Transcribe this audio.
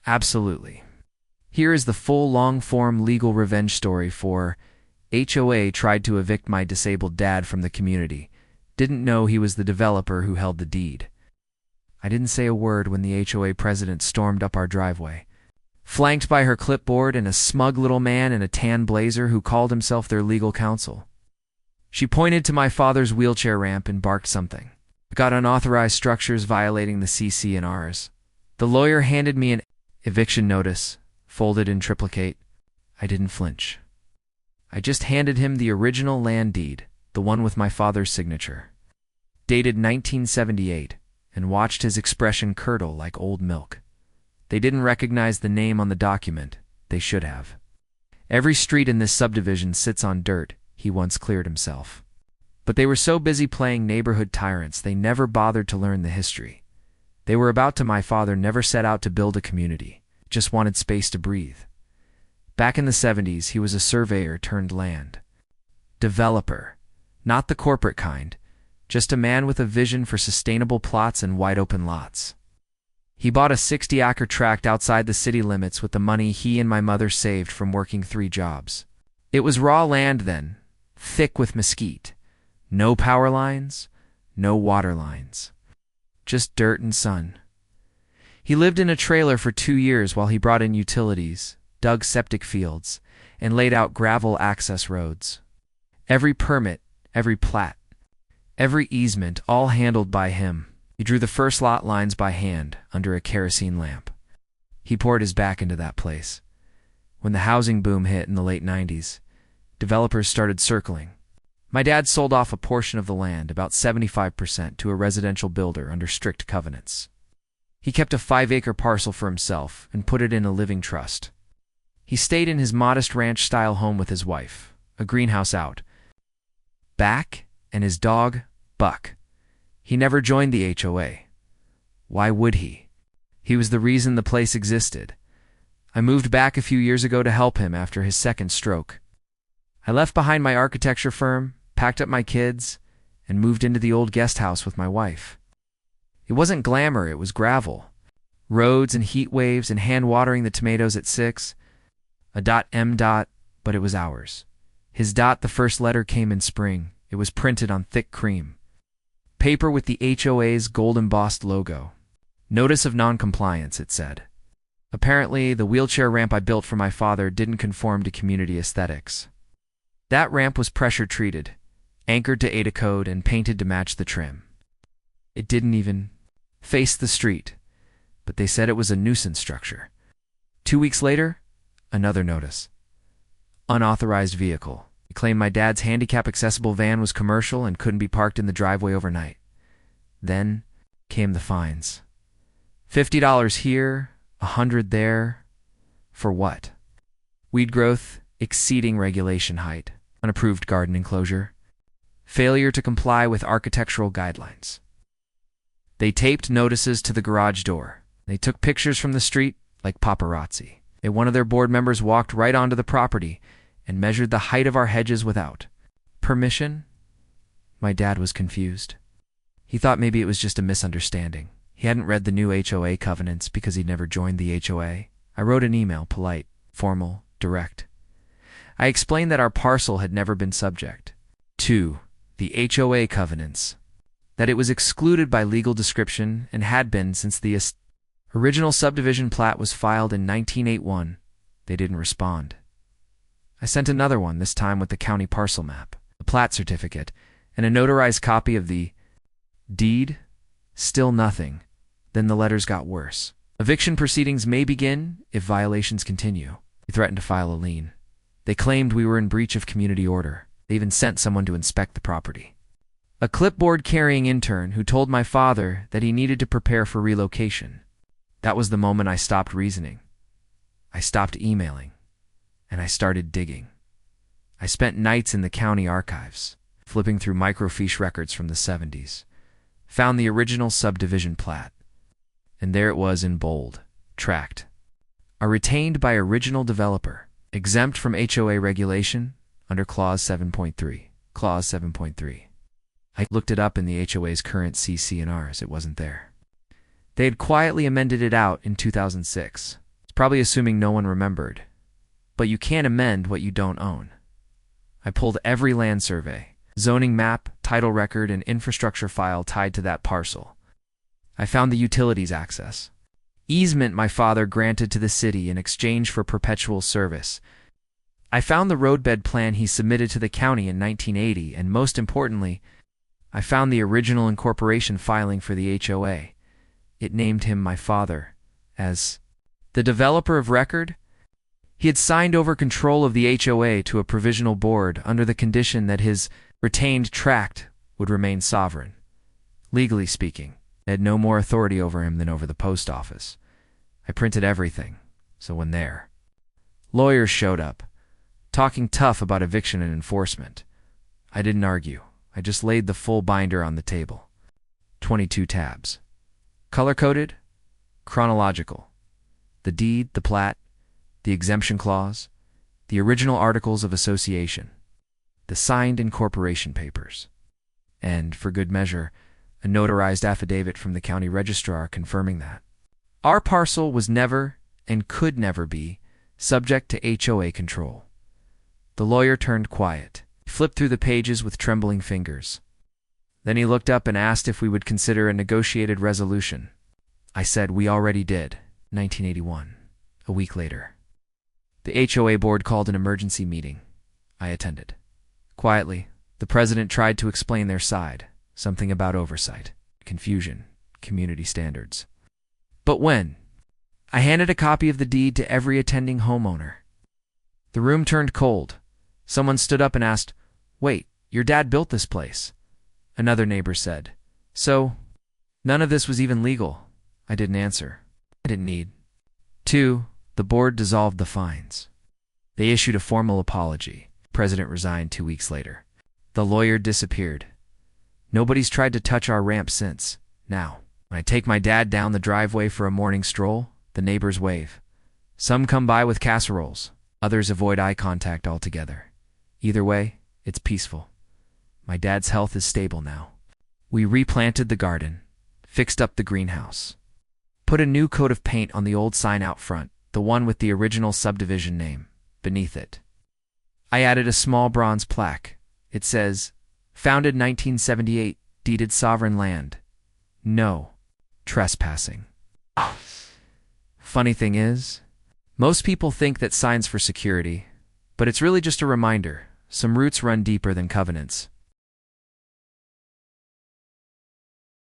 Absolutely. Here is the full long-form legal revenge story for HOA tried to evict my disabled dad from the community. Didn't know he was the developer who held the deed. I didn't say a word when the HOA president stormed up our driveway, flanked by her clipboard and a smug little man in a tan blazer who called himself their legal counsel. She pointed to my father's wheelchair ramp and barked something. I got unauthorized structures violating the CC&Rs. The lawyer handed me an eviction notice, folded in triplicate. I didn't flinch. I just handed him the original land deed, the one with my father's signature, dated 1978, and watched his expression curdle like old milk. They didn't recognize the name on the document. They should have. Every street in this subdivision sits on dirt, he once cleared himself. But they were so busy playing neighborhood tyrants they never bothered to learn the history. They were about to my father never set out to build a community, just wanted space to breathe. Back in the 70s, he was a surveyor turned land developer, not the corporate kind, just a man with a vision for sustainable plots and wide-open lots. He bought a 60-acre tract outside the city limits with the money he and my mother saved from working 3 jobs. It was raw land then, thick with mesquite. No power lines, no water lines. Just dirt and sun. He lived in a trailer for 2 years while he brought in utilities, dug septic fields, and laid out gravel access roads. Every permit, every plat, every easement, all handled by him. He drew the first lot lines by hand under a kerosene lamp. He poured his back into that place. When the housing boom hit in the late 90s, developers started circling. My dad sold off a portion of the land, about 75%, to a residential builder under strict covenants. He kept a 5-acre parcel for himself and put it in a living trust. He stayed in his modest ranch-style home with his wife, a greenhouse out back, and his dog, Buck. He never joined the HOA. Why would he? He was the reason the place existed. I moved back a few years ago to help him after his second stroke. I left behind my architecture firm, packed up my kids, and moved into the old guest house with my wife. It wasn't glamour, it was gravel. Roads and heat waves and hand-watering the tomatoes at 6. .M. But it was ours. His dot, the first letter, came in spring. It was printed on thick cream paper with the HOA's gold-embossed logo. Notice of non-compliance, it said. Apparently, the wheelchair ramp I built for my father didn't conform to community aesthetics. That ramp was pressure-treated, anchored to ADA code, and painted to match the trim. It didn't even face the street, but they said it was a nuisance structure. 2 weeks later, another notice. Unauthorized vehicle. He claimed my dad's handicap-accessible van was commercial and couldn't be parked in the driveway overnight. Then came the fines. $50 here, $100 there. For what? Weed growth exceeding regulation height. Unapproved garden enclosure. Failure to comply with architectural guidelines. They taped notices to the garage door. They took pictures from the street like paparazzi. One of their board members walked right onto the property and measured the height of our hedges without permission. My dad was confused. He thought maybe it was just a misunderstanding. He hadn't read the new HOA covenants because he'd never joined the HOA. I wrote an email, polite, formal, direct. I explained that our parcel had never been subject to the HOA covenants, that it was excluded by legal description and had been since the original subdivision plat was filed in 1981. They didn't respond. I sent another one, this time with the county parcel map, a plat certificate, and a notarized copy of the deed. Still nothing. Then the letters got worse. Eviction proceedings may begin if violations continue. They threatened to file a lien. They claimed we were in breach of community order. They even sent someone to inspect the property. A clipboard-carrying intern who told my father that he needed to prepare for relocation. That was the moment I stopped reasoning. I stopped emailing. And I started digging. I spent nights in the county archives, flipping through microfiche records from the 70s. Found the original subdivision plat. And there it was in bold, tracked. A retained by original developer, exempt from HOA regulation under Clause 7.3. Clause 7.3. I looked it up in the HOA's current CC&Rs. It wasn't there. They had quietly amended it out in 2006. probably assuming no one remembered. But you can't amend what you don't own. I pulled every land survey, zoning map, title record, and infrastructure file tied to that parcel. I found the utilities access. Easement my father granted to the city in exchange for perpetual service. I found the roadbed plan he submitted to the county in 1980, and most importantly, I found the original incorporation filing for the HOA. It named him, my father, as the developer of record. He had signed over control of the HOA to a provisional board under the condition that his retained tract would remain sovereign. Legally speaking, it had no more authority over him than over the post office. I printed everything, so when lawyers showed up, talking tough about eviction and enforcement, I didn't argue. I just laid the full binder on the table. 22 tabs. Color-coded, chronological. The deed, the plat, the exemption clause, the original articles of association, the signed incorporation papers, and, for good measure, a notarized affidavit from the county registrar confirming that our parcel was never and could never be subject to HOA control. The lawyer turned quiet. He flipped through the pages with trembling fingers. Then he looked up and asked if we would consider a negotiated resolution. I said we already did, 1981, a week later. The HOA board called an emergency meeting. I attended. Quietly, the president tried to explain their side, something about oversight, confusion, community standards. But when I handed a copy of the deed to every attending homeowner, the room turned cold. Someone stood up and asked, "Wait, your dad built this place?" Another neighbor said, "So, none of this was even legal?" I didn't answer. I didn't need. 2. The board dissolved the fines. They issued a formal apology. The president resigned 2 weeks later. The lawyer disappeared. Nobody's tried to touch our ramp since. Now, when I take my dad down the driveway for a morning stroll, the neighbors wave. Some come by with casseroles. Others avoid eye contact altogether. Either way, it's peaceful. My dad's health is stable now. We replanted the garden, fixed up the greenhouse, put a new coat of paint on the old sign out front, the one with the original subdivision name, beneath it. I added a small bronze plaque. It says, "Founded 1978, deeded sovereign land. No trespassing." Funny thing is, most people think that sign's for security, but it's really just a reminder. Some roots run deeper than covenants.